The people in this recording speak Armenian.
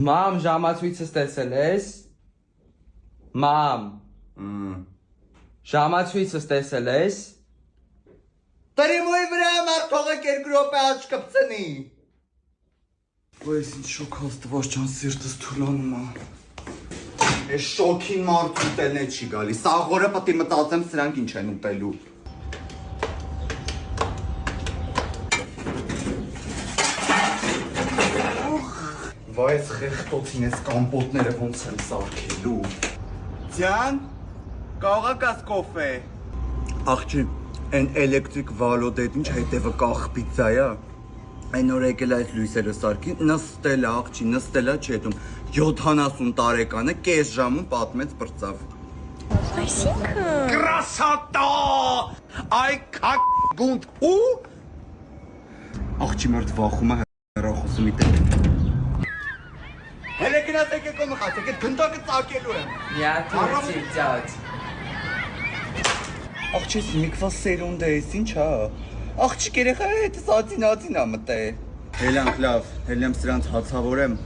Մամ, ժամացույցս տեսել ես։ Մամ, ժամացույցս տեսել ես։ Տրիմոյի վրա մարդողը կերգրոպե աչ կպցնի։ Բայց ինչ շոք հաստված ջան սիրտս թուլանում է։ Ես շոքին մարդ ուտելն է չի գալի։ Սաղորը պետք է մտածեմ սրանք ինչ են ուտելու։ Վայ, այս խեղտոցին ես կամպոտները ոնց եմ սարքելու։ Ձյան, կարող ակաս կոֆե։ Աղջի, են էլեկտրիկ վալոդետ ինչ հետևը կախպիցա է։ Այն օր եկել այդ լույսերը սարքի, նստել է աղջի, նստել է չետում, 70 տարեկանը կես ժամում պատմեց պրծավ։ Այսինքն… Կրասատա, այ կակ գունդ ու… Աղջի մարդ վախում է հեռախոսը մի տեղ։ Հելե գնաց եկեք ու մխացեք, այդ գնդակը ծակելու եմ։ Միաթույցի ծած։ Աղջի ես միկվա սերունդ ես, ինչ հա։ Աղջիկ երեխա հետս ածին ա մտե։ Հելանք լավ, հելեմ սրանց հացավորեմ,